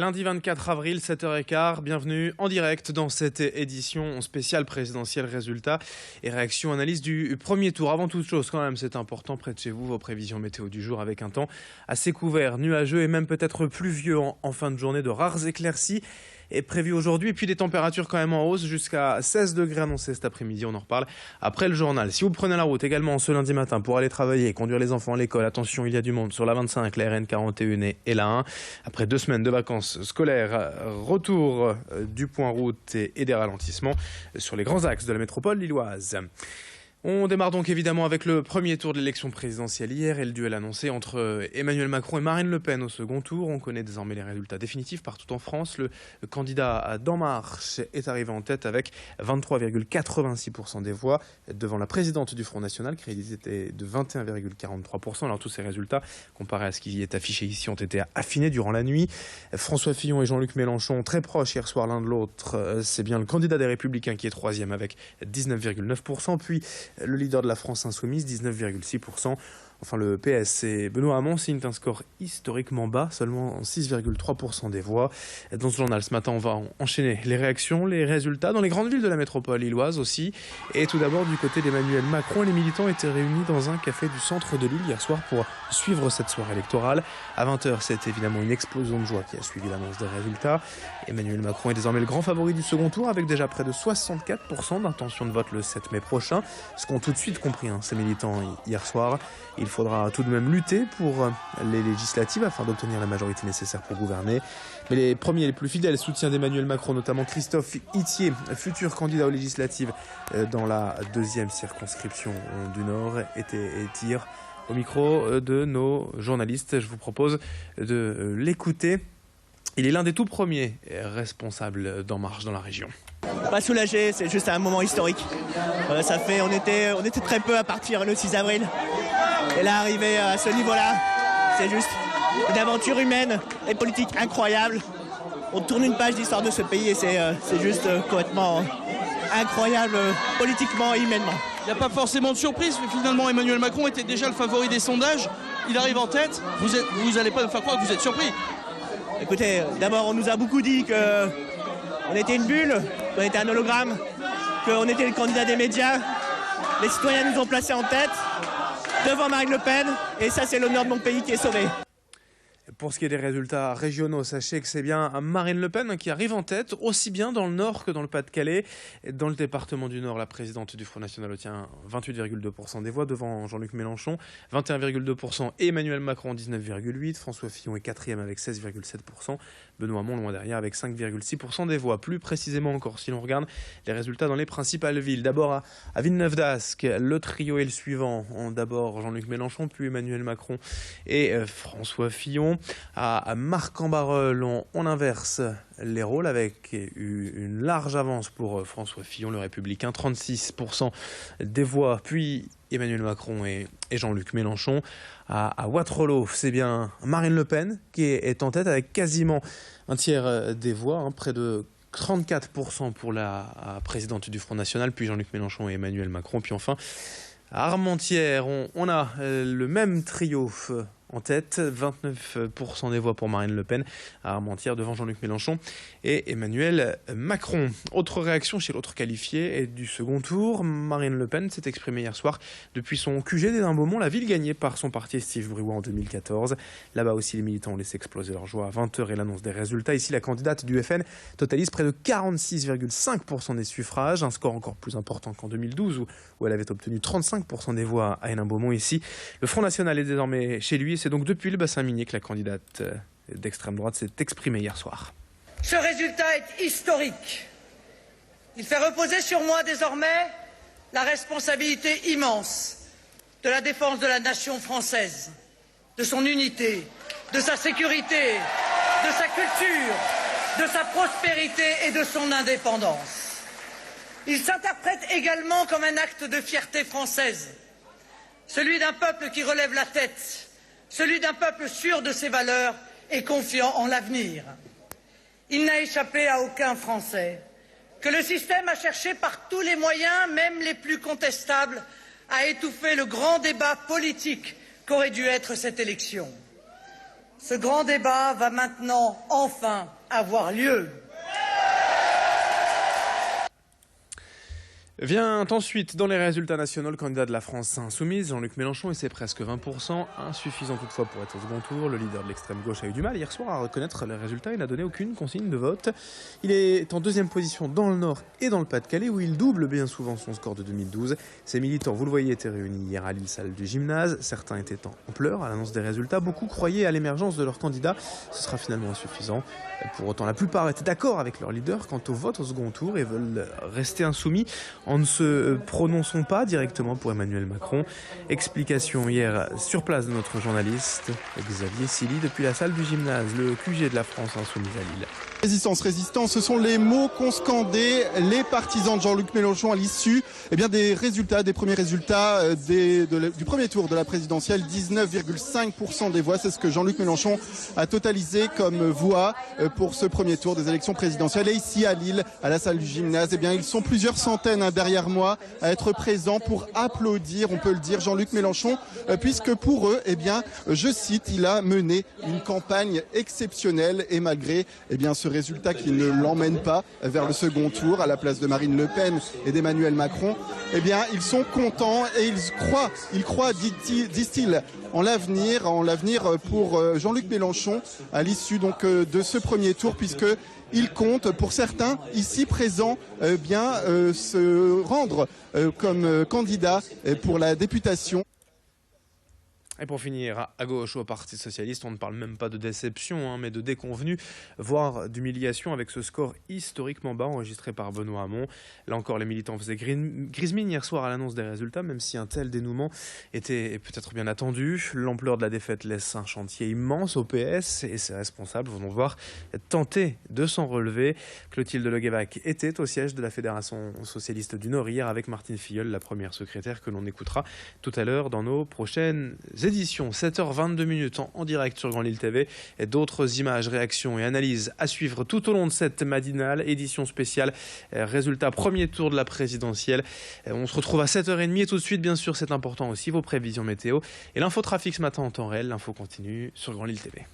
Lundi 24 avril, 7h15, bienvenue en direct dans cette édition spéciale présidentielle résultats et réactions, analyse du premier tour. Avant toute chose, quand même, c'est important, près de chez vous, vos prévisions météo du jour avec un temps assez couvert, nuageux et même peut-être pluvieux en fin de journée, de rares éclaircies est prévu aujourd'hui. Et puis des températures quand même en hausse jusqu'à 16 degrés annoncés cet après-midi. On en reparle après le journal. Si vous prenez la route également ce lundi matin pour aller travailler, conduire les enfants à l'école, attention, il y a du monde sur la 25, la RN 41 et la 1. Après 2 semaines de vacances scolaires, retour du point route et des ralentissements sur les grands axes de la métropole lilloise. On démarre donc évidemment avec le premier tour de l'élection présidentielle hier et le duel annoncé entre Emmanuel Macron et Marine Le Pen au second tour. On connaît désormais les résultats définitifs partout en France. Le candidat d'En Marche est arrivé en tête avec 23,86% des voix devant la présidente du Front National qui était de 21,43%. Alors tous ces résultats, comparés à ce qui est affiché ici, ont été affinés durant la nuit. François Fillon et Jean-Luc Mélenchon, très proches hier soir l'un de l'autre. C'est bien le candidat des Républicains qui est troisième avec 19,9%. Puis le leader de la France Insoumise, 19,6%. Enfin, le PS et Benoît Hamon signent un score historiquement bas, seulement 6,3% des voix. Dans ce journal, ce matin, on va enchaîner les réactions, les résultats dans les grandes villes de la métropole lilloise aussi. Et tout d'abord, du côté d'Emmanuel Macron, les militants étaient réunis dans un café du centre de Lille hier soir pour suivre cette soirée électorale. À 20h, c'est évidemment une explosion de joie qui a suivi l'annonce des résultats. Emmanuel Macron est désormais le grand favori du second tour avec déjà près de 64% d'intention de vote le 7 mai prochain. Ce qu'ont tout de suite compris ces militants hier soir. Il faudra tout de même lutter pour les législatives afin d'obtenir la majorité nécessaire pour gouverner. Mais les premiers et les plus fidèles soutiens d'Emmanuel Macron, notamment Christophe Ithier, futur candidat aux législatives dans la deuxième circonscription du Nord, tirent au micro de nos journalistes. Je vous propose de l'écouter. Il est l'un des tout premiers responsables d'En Marche dans la région. Pas soulagé, c'est juste un moment historique. On était très peu à partir le 6 avril. Et là, arriver à ce niveau-là, c'est juste une aventure humaine et politique incroyable. On tourne une page d'histoire de ce pays et c'est juste complètement incroyable politiquement et humainement. Il n'y a pas forcément de surprise, mais finalement Emmanuel Macron était déjà le favori des sondages. Il arrive en tête, vous n'allez pas me faire croire que vous êtes surpris. Écoutez, d'abord on nous a beaucoup dit qu'on était une bulle, qu'on était un hologramme, qu'on était le candidat des médias. Les citoyens nous ont placés en tête, devant Marine Le Pen, et ça c'est l'honneur de mon pays qui est sauvé. Pour ce qui est des résultats régionaux, sachez que c'est bien Marine Le Pen qui arrive en tête, aussi bien dans le Nord que dans le Pas-de-Calais. Dans le département du Nord, la présidente du Front National obtient 28,2% des voix devant Jean-Luc Mélenchon, 21,2% et Emmanuel Macron, 19,8%. François Fillon est quatrième avec 16,7%. Benoît Hamon loin derrière avec 5,6% des voix. Plus précisément encore, si l'on regarde les résultats dans les principales villes. D'abord à Villeneuve-d'Ascq, le trio est le suivant. D'abord Jean-Luc Mélenchon, puis Emmanuel Macron et François Fillon. À Marc-en-Barœul, on inverse les rôles avec une large avance pour François Fillon, le républicain, 36% des voix, puis Emmanuel Macron et Jean-Luc Mélenchon. À Wattrelos, c'est bien Marine Le Pen qui est en tête avec quasiment un tiers des voix, près de 34% pour la présidente du Front National, puis Jean-Luc Mélenchon et Emmanuel Macron. Puis enfin, à Armentières, on a le même trio en tête, 29% des voix pour Marine Le Pen à Armentières devant Jean-Luc Mélenchon et Emmanuel Macron. Autre réaction chez l'autre qualifié et du second tour, Marine Le Pen s'est exprimée hier soir depuis son QG d'Hénin-Beaumont, la ville gagnée par son parti Steve Briouat en 2014. Là-bas aussi, les militants ont laissé exploser leur joie à 20h et l'annonce des résultats. Ici, la candidate du FN totalise près de 46,5% des suffrages, un score encore plus important qu'en 2012 où elle avait obtenu 35% des voix à Hénin-Beaumont. Ici, le Front National est désormais chez lui. C'est donc depuis le bassin minier que la candidate d'extrême droite s'est exprimée hier soir. Ce résultat est historique. Il fait reposer sur moi désormais la responsabilité immense de la défense de la nation française, de son unité, de sa sécurité, de sa culture, de sa prospérité et de son indépendance. Il s'interprète également comme un acte de fierté française, celui d'un peuple qui relève la tête, celui d'un peuple sûr de ses valeurs et confiant en l'avenir. Il n'a échappé à aucun Français que le système a cherché par tous les moyens, même les plus contestables, à étouffer le grand débat politique qu'aurait dû être cette élection. Ce grand débat va maintenant enfin avoir lieu. Vient ensuite, dans les résultats nationaux, le candidat de la France insoumise, Jean-Luc Mélenchon, et c'est presque 20%, insuffisant toutefois pour être au second tour. Le leader de l'extrême gauche a eu du mal hier soir à reconnaître les résultats. Il n'a donné aucune consigne de vote. Il est en deuxième position dans le Nord et dans le Pas-de-Calais, où il double bien souvent son score de 2012. Ses militants, vous le voyez, étaient réunis hier à Lille, salle du gymnase. Certains étaient en pleurs à l'annonce des résultats. Beaucoup croyaient à l'émergence de leur candidat. Ce sera finalement insuffisant. Pour autant, la plupart étaient d'accord avec leur leader quant au vote au second tour et veulent rester insoumis en ne se prononçant pas directement pour Emmanuel Macron. Explication hier sur place de notre journaliste Xavier Silly depuis la salle du gymnase, le QG de la France insoumise à Lille. Résistance, résistance, ce sont les mots qu'ont scandés les partisans de Jean-Luc Mélenchon à l'issue des résultats, des premiers résultats du premier tour de la présidentielle. 19,5% des voix, c'est ce que Jean-Luc Mélenchon a totalisé comme voix pour ce premier tour des élections présidentielles. Et ici à Lille, à la salle du gymnase, ils sont plusieurs centaines derrière moi à être présents pour applaudir, on peut le dire, Jean-Luc Mélenchon, puisque pour eux, je cite, il a mené une campagne exceptionnelle et malgré ce résultat qui ne l'emmène pas vers le second tour à la place de Marine Le Pen et d'Emmanuel Macron, ils sont contents et ils croient, disent-ils, en l'avenir pour Jean-Luc Mélenchon à l'issue de ce premier tour, puisque il compte, pour certains ici présents, se rendre comme candidat pour la députation. Et pour finir, à gauche, au Parti Socialiste, on ne parle même pas de déception, mais de déconvenue, voire d'humiliation avec ce score historiquement bas enregistré par Benoît Hamon. Là encore, les militants faisaient grise mine hier soir à l'annonce des résultats, même si un tel dénouement était peut-être bien attendu. L'ampleur de la défaite laisse un chantier immense au PS et ses responsables vont devoir tenter de s'en relever. Clotilde Leguévac était au siège de la Fédération Socialiste du Nord hier avec Martine Filleul, la première secrétaire que l'on écoutera tout à l'heure dans nos prochaines édition, 7h22 en direct sur Grand Lille TV et d'autres images, réactions et analyses à suivre tout au long de cette matinale, édition spéciale, résultat premier tour de la présidentielle. On se retrouve à 7h30 et tout de suite, bien sûr, c'est important aussi, vos prévisions météo et l'infotrafic ce matin en temps réel. L'info continue sur Grand Lille TV.